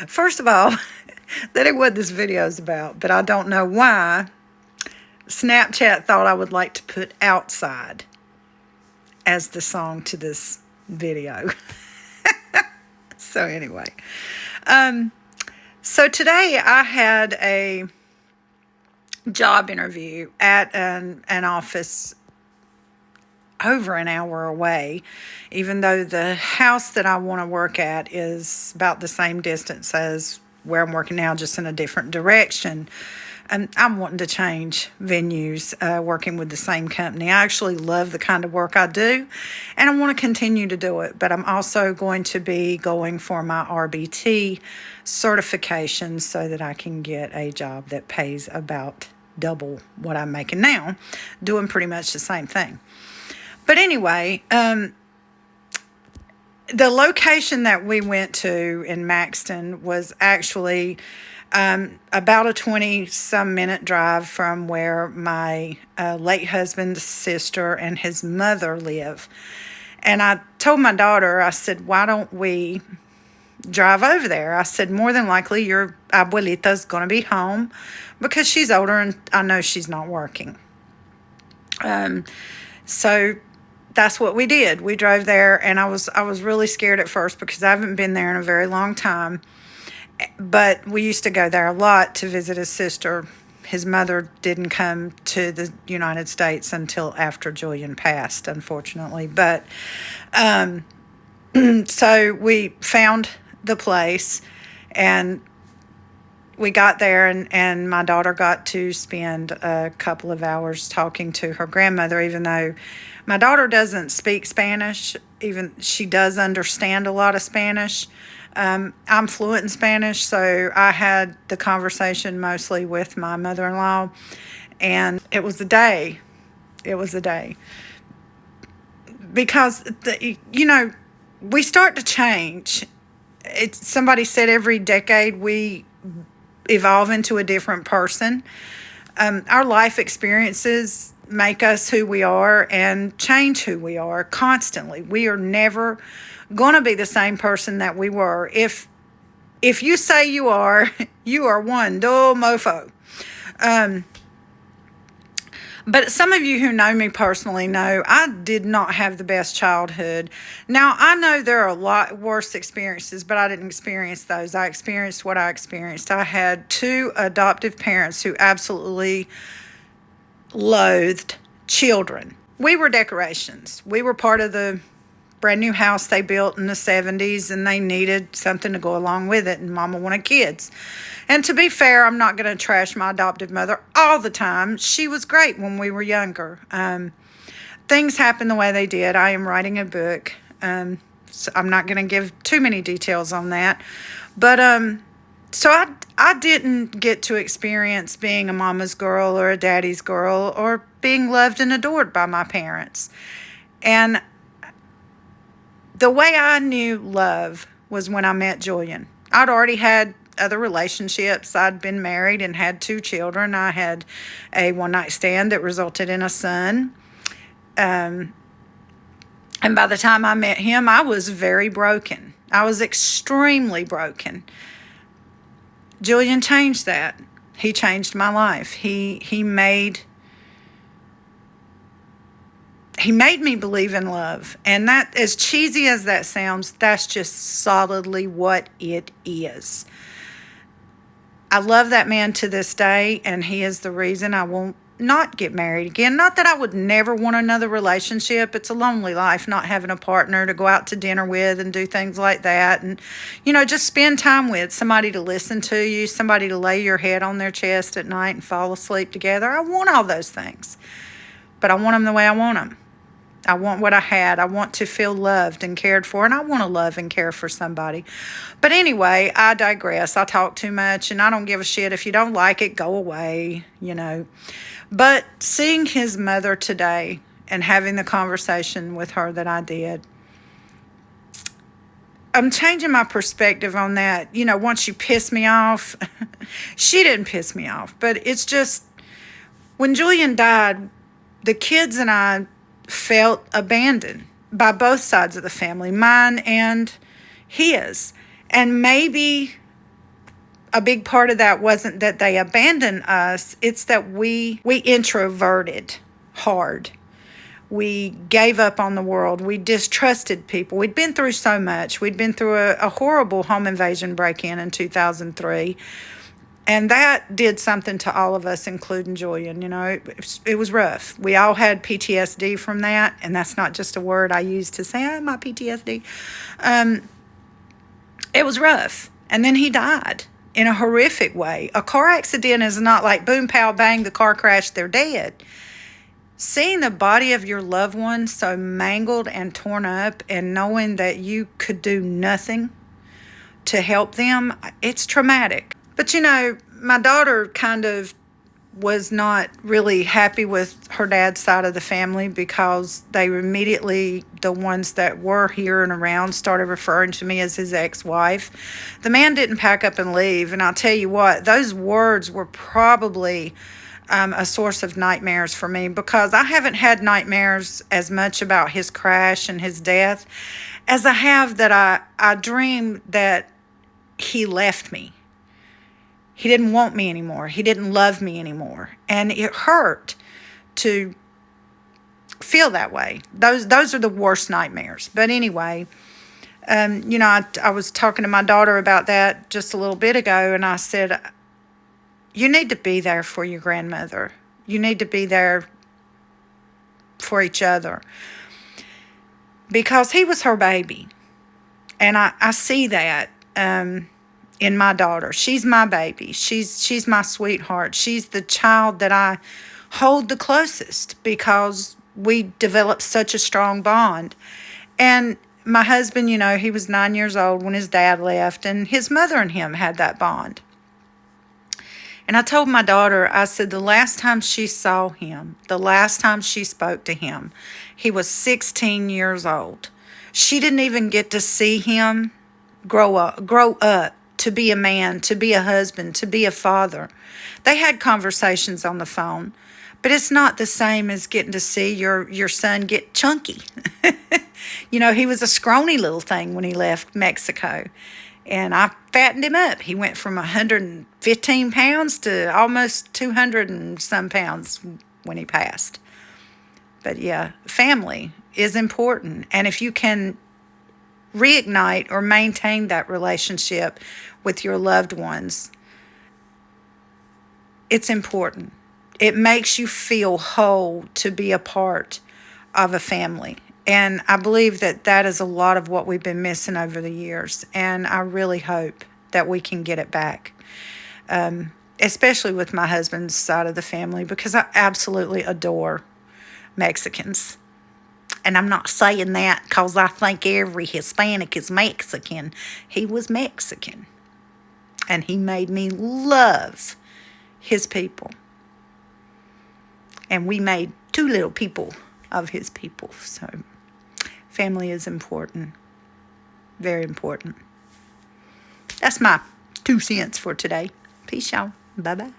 First of all, that ain't what this video is about, but I don't know why Snapchat thought I would like to put outside as the song to this video. So anyway, so today I had a job interview at an office over an hour away, even though the house that I want to work at is about the same distance as where I'm working now, just in a different direction. And I'm wanting to change venues, working with the same company. I actually love the kind of work I do, and I want to continue to do it. But I'm also going to be going for my RBT certification so that I can get a job that pays about double what I'm making now, doing pretty much the same thing. But anyway, the location that we went to in Maxton was actually about a 20-some minute drive from where my late husband's sister and his mother live. And I told my daughter, I said, why don't we drive over there? I said, more than likely your abuelita's going to be home because she's older and I know she's not working. So that's what we did. We drove there, and I was really scared at first because I haven't been there in a very long time. But we used to go there a lot to visit his sister. His mother didn't come to the United States until after Julian passed, unfortunately. But so we found the place, and we got there, and my daughter got to spend a couple of hours talking to her grandmother, even though my daughter doesn't speak Spanish. Even she does understand a lot of Spanish. I'm fluent in Spanish, so I had the conversation mostly with my mother-in-law, and it was a day. It was a day. Because, we start to change. Somebody said every decade we evolve into a different person. Our life experiences make us who we are and change who we are constantly. We are never going to be the same person that we were. If you say you are, you are one dull mofo. But some of you who know me personally know I did not have the best childhood. Now, I know there are a lot worse experiences, but I didn't experience those. I experienced what I experienced. I had two adoptive parents who absolutely loathed children. We were decorations. We were part of the brand new house they built in the 70s, and they needed something to go along with it, and Mama wanted kids. And to be fair, I'm not going to trash my adoptive mother all the time. She was great when we were younger. Things happened the way they did. I am writing a book, so I'm not going to give too many details on that. But so I didn't get to experience being a mama's girl or a daddy's girl or being loved and adored by my parents. And the way I knew love was when I met Julian. I'd already had other relationships. I'd been married and had 2 children. I had a one-night stand that resulted in a son. And by the time I met him, I was very broken. I was extremely broken. Julian changed that. He changed my life. He made me believe in love. And that, as cheesy as that sounds, that's just solidly what it is. I love that man to this day, and he is the reason I will not get married again. Not that I would never want another relationship. It's a lonely life not having a partner to go out to dinner with and do things like that. And, just spend time with somebody to listen to you, somebody to lay your head on their chest at night and fall asleep together. I want all those things, but I want them the way I want them. I want what I had. I want to feel loved and cared for, and I want to love and care for somebody. But anyway, I digress. I talk too much, and I don't give a shit. If you don't like it, go away, But seeing his mother today and having the conversation with her that I did, I'm changing my perspective on that. Once you piss me off, she didn't piss me off, but it's just, when Julian died, the kids and I felt abandoned by both sides of the family, mine and his. And maybe a big part of that wasn't that they abandoned us. It's that we introverted hard. We gave up on the world. We distrusted people. We'd been through so much. We'd been through a horrible home invasion break-in 2003. And that did something to all of us, including Julian. You know, it was rough. We all had PTSD from that. And that's not just a word I use to say, oh, my PTSD. It was rough. And then he died in a horrific way. A car accident is not like boom, pow, bang, the car crashed, they're dead. Seeing the body of your loved one so mangled and torn up and knowing that you could do nothing to help them, it's traumatic. But you know, my daughter kind of was not really happy with her dad's side of the family because they immediately, the ones that were here and around, started referring to me as his ex-wife. The man didn't pack up and leave. And I'll tell you what, those words were probably a source of nightmares for me, because I haven't had nightmares as much about his crash and his death as I have that I dreamed that he left me. He didn't want me anymore. He didn't love me anymore. And it hurt to feel that way. Those are the worst nightmares. But anyway, you know, I was talking to my daughter about that just a little bit ago, and I said, you need to be there for your grandmother. You need to be there for each other. Because he was her baby. And I see that in my daughter. She's my baby. She's my sweetheart. She's the child that I hold the closest because we developed such a strong bond. And my husband, you know, he was 9 years old when his dad left, and his mother and him had that bond. And I told my daughter, I said, the last time she saw him, the last time she spoke to him, he was 16 years old. She didn't even get to see him grow up to be a man, to be a husband, to be a father. They had conversations on the phone, but it's not the same as getting to see your son get chunky. You know, he was a scrawny little thing when he left Mexico. And I fattened him up. He went from 115 pounds to almost 200 and some pounds when he passed. But yeah, family is important. And if you can reignite or maintain that relationship with your loved ones, it's important. It makes you feel whole to be a part of a family. And I believe that is a lot of what we've been missing over the years. And I really hope that we can get it back, especially with my husband's side of the family, because I absolutely adore Mexicans. And I'm not saying that because I think every Hispanic is Mexican. He was Mexican. And he made me love his people. And we made two little people of his people. So family is important. Very important. That's my 2 cents for today. Peace, y'all. Bye-bye.